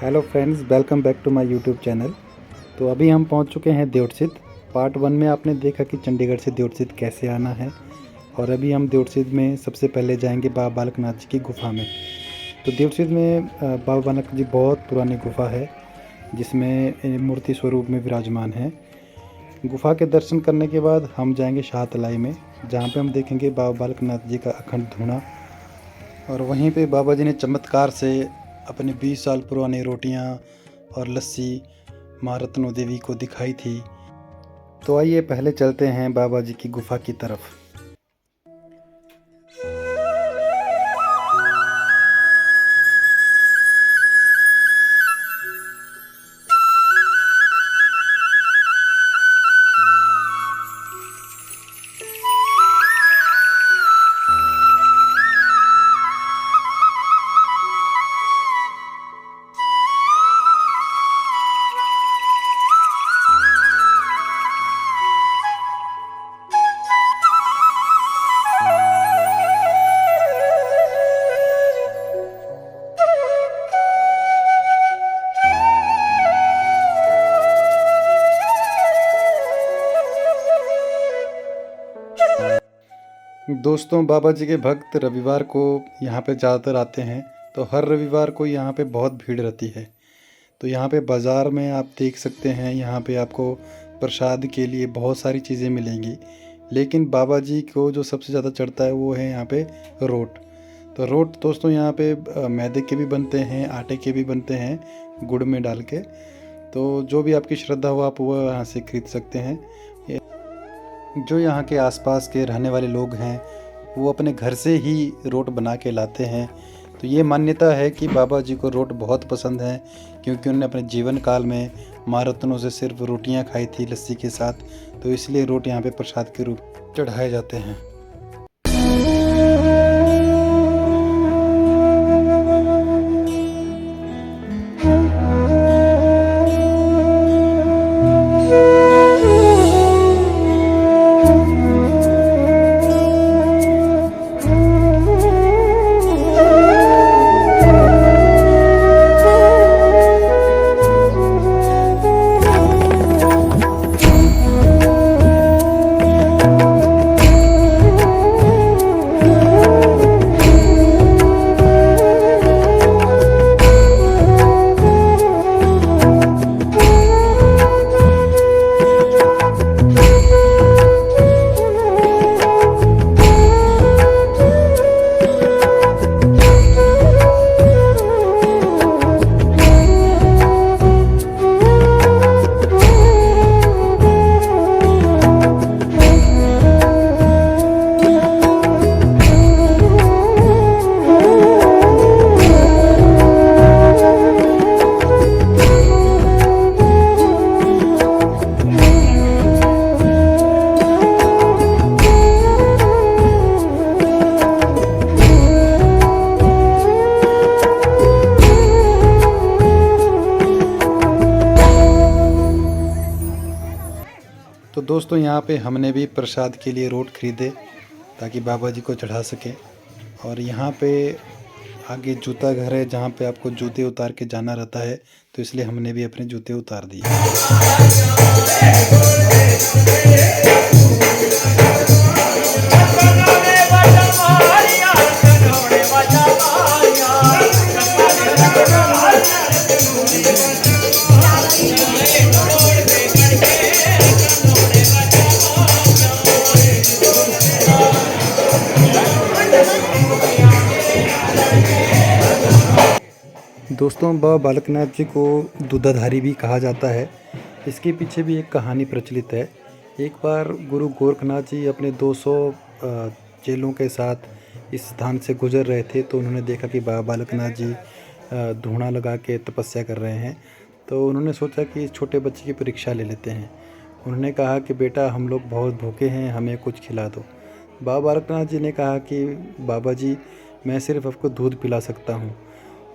Hello friends, welcome back to my YouTube channel. तो अभी हम पहुंच चुके हैं देवटसिद्ध। पार्ट 1 में आपने देखा कि चंडीगढ़ से देवटसिद्ध कैसे आना है, और अभी हम देवटसिद्ध में सबसे पहले जाएंगे बाबा बालकनाथ जी की गुफ़ा में। तो देवटसिद्ध में बाबा बालक जी बहुत पुरानी गुफ़ा है, जिसमें मूर्ति स्वरूप में विराजमान है। गुफ़ा के दर्शन करने के बाद हम जाएंगे शाहतलाई में, जहाँ पे हम देखेंगे बाबा बालकनाथ जी का अखंड धूना। और वहीं पे बाबा जी ने चमत्कार से अपनी 20 साल पुरानी रोटियां और लस्सी माँ रत्नो देवी को दिखाई थी। तो आइए पहले चलते हैं बाबा जी की गुफ़ा की तरफ। दोस्तों, बाबा जी के भक्त रविवार को यहाँ पे ज़्यादातर आते हैं। तो हर रविवार को यहाँ पे बहुत भीड़ रहती है। तो यहाँ पे बाज़ार में आप देख सकते हैं, यहाँ पे आपको प्रसाद के लिए बहुत सारी चीज़ें मिलेंगी। लेकिन बाबा जी को जो सबसे ज़्यादा चढ़ता है वो है यहाँ पे रोट। तो रोट दोस्तों यहाँ पे मैदे के भी बनते हैं, आटे के भी बनते हैं, गुड़ में डाल के। तो जो भी आपकी श्रद्धा हो आप वो यहाँ से खरीद सकते हैं। जो यहाँ के आसपास के रहने वाले लोग हैं वो अपने घर से ही रोट बना के लाते हैं। तो ये मान्यता है कि बाबा जी को रोट बहुत पसंद है, क्योंकि उन्होंने अपने जीवन काल में माँ रत्नों से सिर्फ रोटियाँ खाई थी लस्सी के साथ। तो इसलिए रोट यहाँ पे प्रसाद के रूप चढ़ाए जाते हैं। तो दोस्तों, यहाँ पे हमने भी प्रसाद के लिए रोट खरीदे ताकि बाबा जी को चढ़ा सके। और यहाँ पे आगे जूता घर है, जहाँ पे आपको जूते उतार के जाना रहता है। तो इसलिए हमने भी अपने जूते उतार दिए। दोस्तों, बाबा बालकनाथ जी को दूधाधारी भी कहा जाता है। इसके पीछे भी एक कहानी प्रचलित है। एक बार गुरु गोरखनाथ जी अपने 200 चेलों के साथ इस स्थान से गुजर रहे थे। तो उन्होंने देखा कि बाबा बालकनाथ जी धूना लगा के तपस्या कर रहे हैं। तो उन्होंने सोचा कि इस छोटे बच्चे की परीक्षा ले लेते हैं। उन्होंने कहा कि बेटा, हम लोग बहुत भूखे हैं, हमें कुछ खिला दो। बाबा बालकनाथ जी ने कहा कि बाबा जी, मैं सिर्फ आपको दूध पिला सकता हूँ।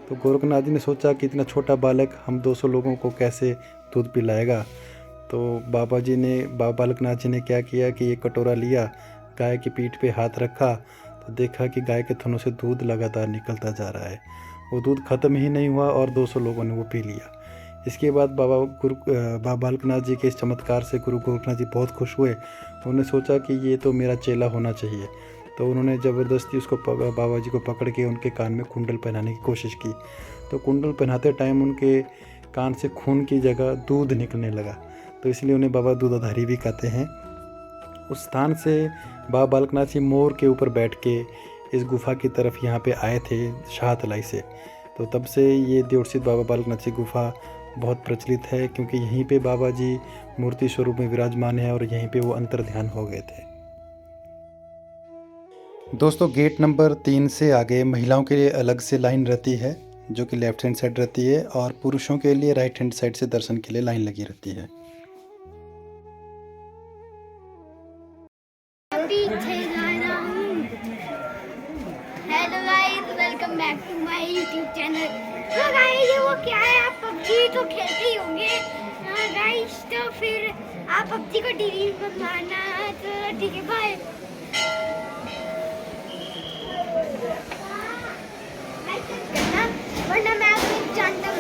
तो गोरखनाथ जी ने सोचा कि इतना छोटा बालक हम 200 लोगों को कैसे दूध पिलाएगा। तो बाबा बालकनाथ जी ने क्या किया कि एक कटोरा लिया, गाय की पीठ पे हाथ रखा, तो देखा कि गाय के थनों से दूध लगातार निकलता जा रहा है। वो दूध ख़त्म ही नहीं हुआ और 200 लोगों ने वो पी लिया। इसके बाद बाबा बालकनाथ जी के इस चमत्कार से गुरु गोरखनाथ जी बहुत खुश हुए। उन्होंने सोचा कि ये तो मेरा चेला होना चाहिए, तो उन्होंने ज़बरदस्ती उसको बाबा जी को पकड़ के उनके कान में कुंडल पहनाने की कोशिश की। तो कुंडल पहनाते टाइम उनके कान से खून की जगह दूध निकलने लगा, तो इसलिए उन्हें बाबा दूधाधारी भी कहते हैं। उस स्थान से बाबा बालकनाथ जी मोर के ऊपर बैठ के इस गुफ़ा की तरफ यहाँ पे आए थे शाहतलाई से। तो तब से ये देवसिद्ध बाबा बालकनाथ जी गुफ़ा बहुत प्रचलित है, क्योंकि यहीं पे बाबा जी मूर्ति स्वरूप में विराजमान है और यहीं पे वो अंतर ध्यान हो गए थे। दोस्तों, गेट नंबर 3 से आगे महिलाओं के लिए अलग से लाइन रहती है, जो कि लेफ्ट हैंड साइड रहती है, और पुरुषों के लिए राइट हैंड साइड से दर्शन के लिए लाइन लगी रहती है। Hello guys, welcome back to my YouTube channel. तो गाइस, ये वो क्या है, आप पबजी तो खेलते ही होंगे गाइस, तो फिर आप पबजी को डिलीट मत मारना। तो ठीक है, बाय। वरना मैं आपको जानता हूँ।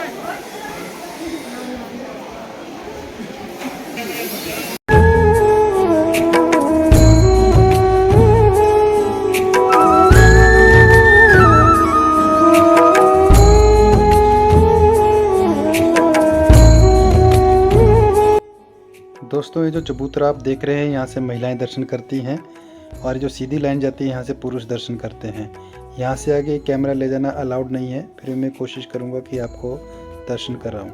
दोस्तों, ये जो चबूतरा आप देख रहे हैं, यहाँ से महिलाएं दर्शन करती हैं, और जो सीधी लाइन जाती है यहाँ से पुरुष दर्शन करते हैं। यहाँ से आगे कैमरा ले जाना अलाउड नहीं है, फिर मैं कोशिश करूँगा कि आपको दर्शन कराऊँ।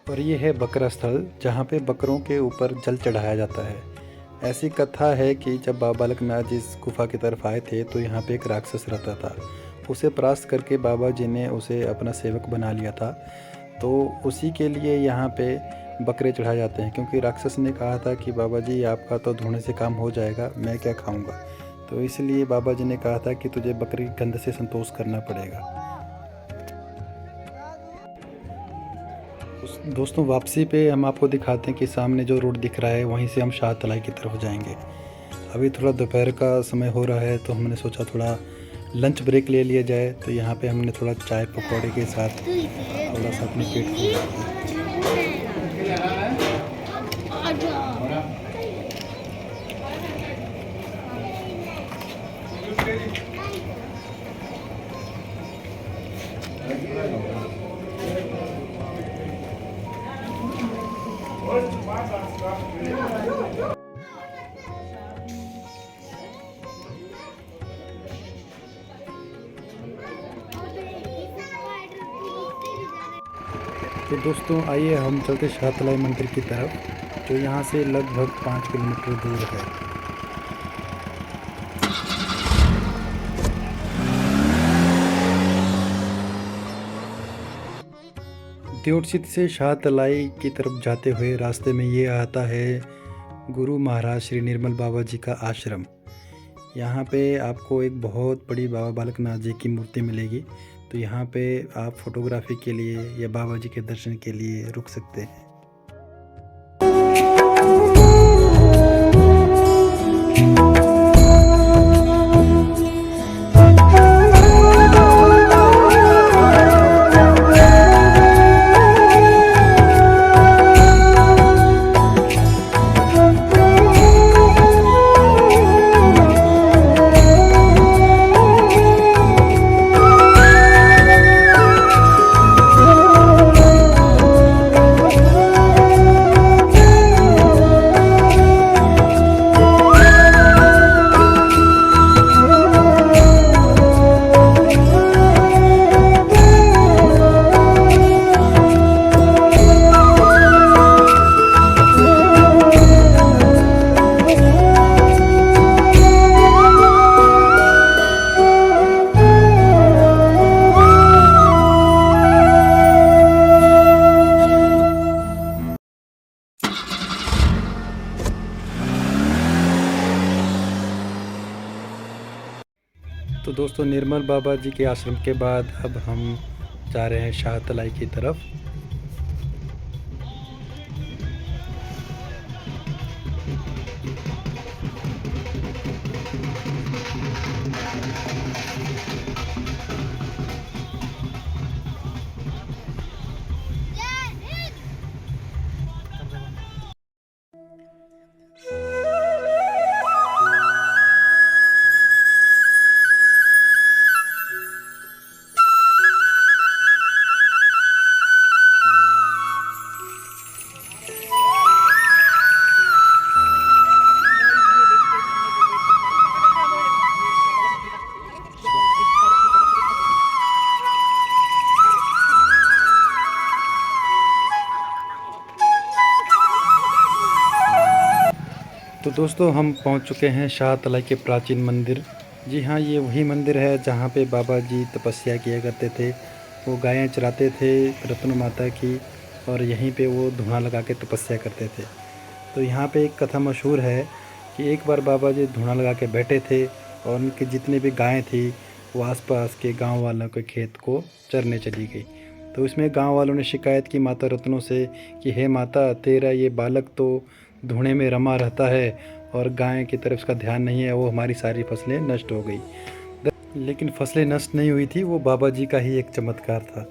और ये है बकरा स्थल, जहाँ पे बकरों के ऊपर जल चढ़ाया जाता है। ऐसी कथा है कि जब बाबा बालकनाथ जी इस गुफा की तरफ आए थे, तो यहाँ पे एक राक्षस रहता था। उसे परास्त करके बाबा जी ने उसे अपना सेवक बना लिया था। तो उसी के लिए यहाँ पे बकरे चढ़ाए जाते हैं, क्योंकि राक्षस ने कहा था कि बाबा जी, आपका तो धोने से काम हो जाएगा, मैं क्या खाऊँगा। तो इसलिए बाबा जी ने कहा था कि तुझे बकरी गंध से संतोष करना पड़ेगा। दोस्तों, वापसी पे हम आपको दिखाते हैं कि सामने जो रोड दिख रहा है, वहीं से हम शाहतलाई की तरफ जाएंगे। अभी थोड़ा दोपहर का समय हो रहा है, तो हमने सोचा थोड़ा लंच ब्रेक ले लिया जाए। तो यहाँ पे हमने थोड़ा चाय पकौड़े के साथ थोड़ा सा अपने पेट को तो दोस्तों, आइए हम चलते शाहतलाई मंदिर की तरफ, जो यहाँ से लगभग 5 किलोमीटर दूर है। देवसिद्ध से शाहतलाई की तरफ जाते हुए रास्ते में ये आता है गुरु महाराज श्री निर्मल बाबा जी का आश्रम। यहाँ पे आपको एक बहुत बड़ी बाबा बालकनाथ जी की मूर्ति मिलेगी। तो यहाँ पे आप फोटोग्राफी के लिए या बाबा जी के दर्शन के लिए रुक सकते हैं। तो दोस्तों निर्मल बाबा जी के आश्रम के बाद अब हम जा रहे हैं शाहतलाई की तरफ। तो दोस्तों हम पहुंच चुके हैं शाहतलाई के प्राचीन मंदिर। जी हाँ, ये वही मंदिर है जहां पे बाबा जी तपस्या किया करते थे। वो गायें चराते थे रत्न माता की, और यहीं पे वो धुआं लगा के तपस्या करते थे। तो यहाँ पे एक कथा मशहूर है कि एक बार बाबा जी धुआं लगा के बैठे थे और उनकी जितनी भी गायें थी वो आसपास के गांव वालों के खेत को चरने चली गई। तो इसमें गांव वालों ने शिकायत की माता रत्नों से कि हे माता, तेरा ये बालक तो धुएं में रमा रहता है और गाय की तरफ उसका ध्यान नहीं है, वो हमारी सारी फसलें नष्ट हो गई। लेकिन फसलें नष्ट नहीं हुई थी, वो बाबा जी का ही एक चमत्कार था।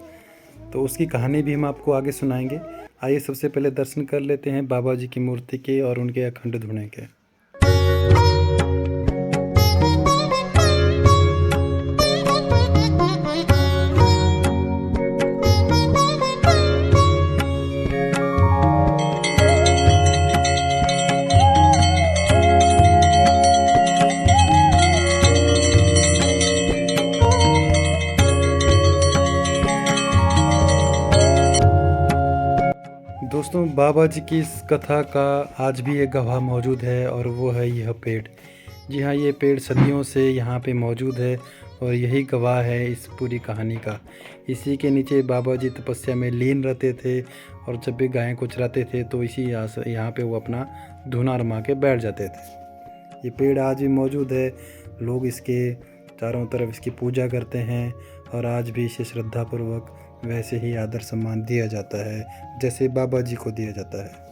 तो उसकी कहानी भी हम आपको आगे सुनाएंगे। आइए सबसे पहले दर्शन कर लेते हैं बाबा जी की मूर्ति के और उनके अखंड धुएं के। दोस्तों बाबा जी की इस कथा का आज भी एक गवाह मौजूद है और वो है यह पेड़। जी हाँ, ये पेड़ सदियों से यहाँ पे मौजूद है और यही गवाह है इस पूरी कहानी का। इसी के नीचे बाबा जी तपस्या में लीन रहते थे और जब भी गायें को चराते थे तो इसी यहाँ पे वो अपना धुना रमा के बैठ जाते थे। ये पेड़ आज भी मौजूद है। लोग इसके चारों तरफ इसकी पूजा करते हैं और आज भी इसे श्रद्धापूर्वक वैसे ही आदर सम्मान दिया जाता है जैसे बाबा जी को दिया जाता है।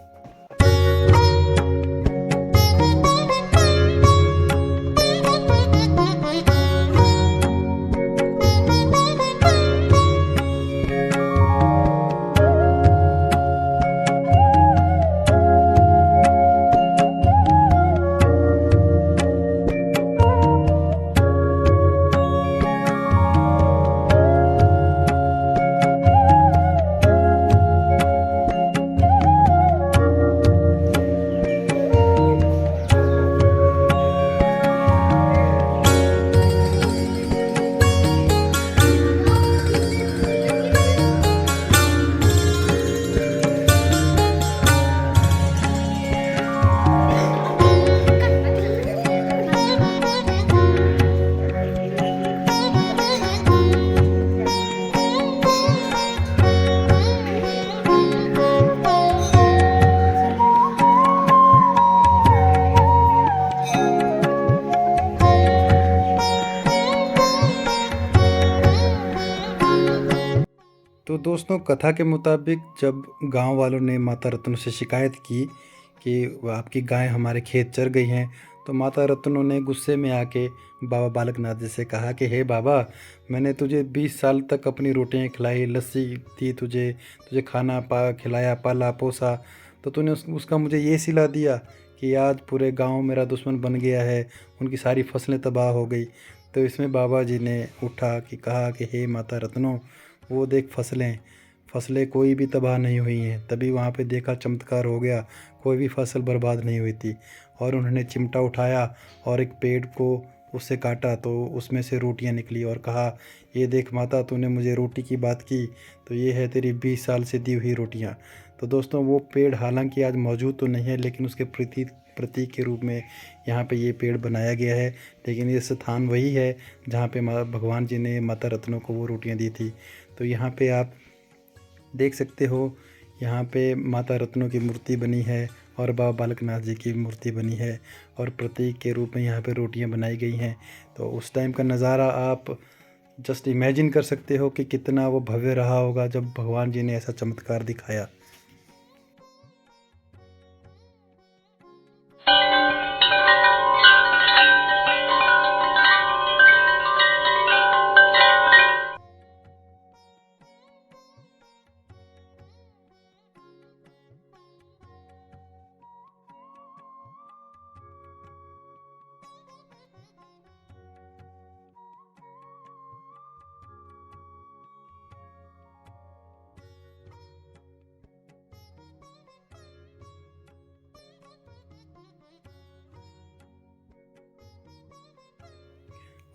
तो दोस्तों कथा के मुताबिक जब गांव वालों ने माता रत्नों से शिकायत की कि आपकी गाय हमारे खेत चर गई हैं, तो माता रत्नों ने गुस्से में आके बाबा बालकनाथ जी से कहा कि हे बाबा, मैंने तुझे 20 साल तक अपनी रोटियां खिलाई, लस्सी दी, तुझे खाना खिलाया, पाला पोसा, तो तूने उसका मुझे ये सिला दिया कि आज पूरे गांव मेरा दुश्मन बन गया है, उनकी सारी फसलें तबाह हो गई। तो इसमें बाबा जी ने उठा कि कहा कि हे माता रत्नों, वो देख फसलें कोई भी तबाह नहीं हुई हैं। तभी वहाँ पे देखा चमत्कार हो गया, कोई भी फसल बर्बाद नहीं हुई थी। और उन्होंने चिमटा उठाया और एक पेड़ को उससे काटा तो उसमें से रोटियां निकली और कहा, ये देख माता, तूने मुझे रोटी की बात की, तो ये है तेरी 20 साल से दी हुई रोटियां। तो दोस्तों वो पेड़ हालांकि आज मौजूद तो नहीं है, लेकिन उसके प्रतीक के रूप में यहाँ पे ये पेड़ बनाया गया है। लेकिन ये स्थान वही है जहाँ पे भगवान जी ने माता रत्नों को वो रोटियाँ दी थी। तो यहाँ पे आप देख सकते हो, यहाँ पे माता रत्नों की मूर्ति बनी है और बाबा बालकनाथ जी की मूर्ति बनी है और प्रतीक के रूप में यहाँ पे रोटियाँ बनाई गई हैं। तो उस टाइम का नज़ारा आप जस्ट इमेजिन कर सकते हो कि कितना वो भव्य रहा होगा जब भगवान जी ने ऐसा चमत्कार दिखाया।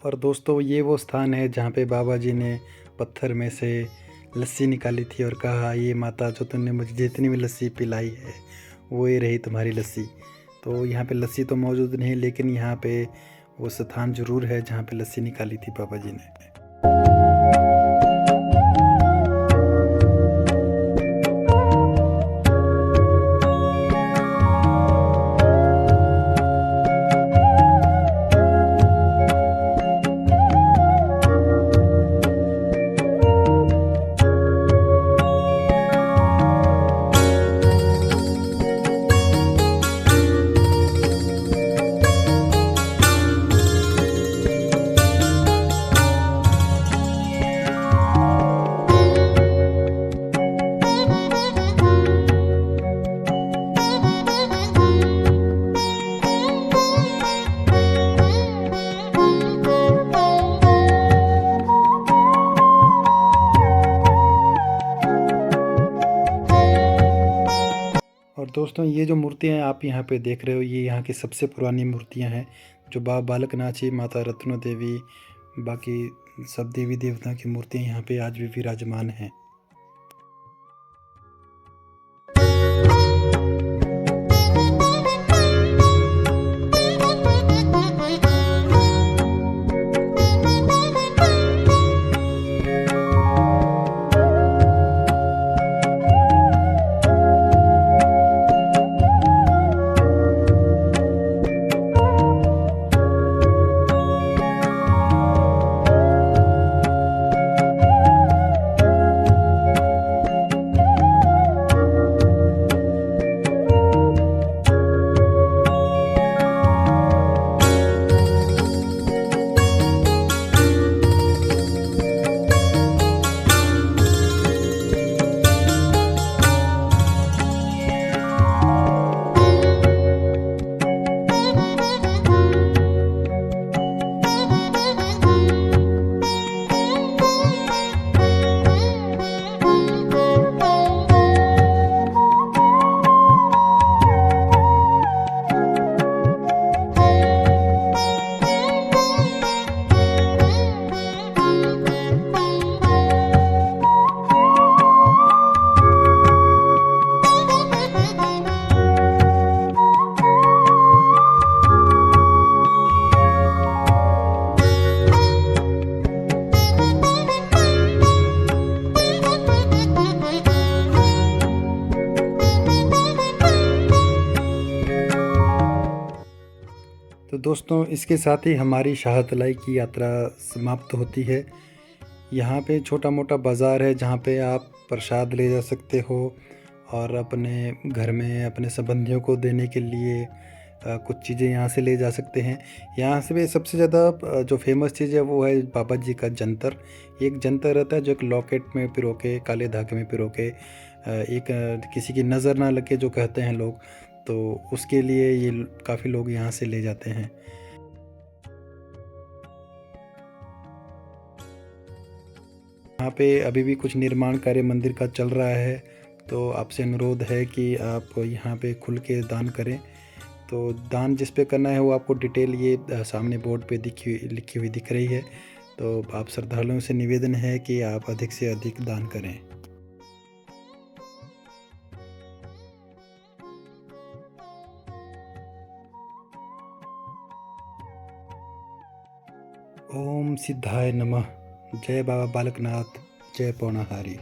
और दोस्तों ये वो स्थान है जहाँ पे बाबा जी ने पत्थर में से लस्सी निकाली थी और कहा, ये माता जो तुमने मुझे जितनी भी लस्सी पिलाई है वो ये रही तुम्हारी लस्सी। तो यहाँ पे लस्सी तो मौजूद नहीं, लेकिन यहाँ पे वो स्थान ज़रूर है जहाँ पे लस्सी निकाली थी बाबा जी ने। और दोस्तों ये जो मूर्तियाँ आप यहाँ पे देख रहे हो, ये यहाँ की सबसे पुरानी मूर्तियाँ हैं जो बाबा बालकनाथ जी, माता रत्नो देवी, बाकी सब देवी देवताओं की मूर्तियाँ यहाँ पे आज भी विराजमान हैं। तो दोस्तों इसके साथ ही हमारी शाहतलाई की यात्रा समाप्त होती है। यहाँ पे छोटा मोटा बाज़ार है जहाँ पे आप प्रसाद ले जा सकते हो और अपने घर में अपने संबंधियों को देने के लिए कुछ चीज़ें यहाँ से ले जा सकते हैं। यहाँ से भी सबसे ज़्यादा जो फेमस चीज़ है वो है बाबा जी का जंतर। एक जंतर रहता है जो एक लॉकेट में पिरो के, काले धागे में पिरो के, एक किसी की नज़र ना लगे जो कहते हैं लोग, तो उसके लिए ये काफ़ी लोग यहाँ से ले जाते हैं। यहाँ पे अभी भी कुछ निर्माण कार्य मंदिर का चल रहा है, तो आपसे अनुरोध है कि आप यहाँ पे खुल के दान करें। तो दान जिस पे करना है वो आपको डिटेल ये सामने बोर्ड पे लिखी हुई दिख रही है। तो आप श्रद्धालुओं से निवेदन है कि आप अधिक से अधिक दान करें। ओम सिद्धाय नमः। जय बाबा बालकनाथ, जय पौनाहारी।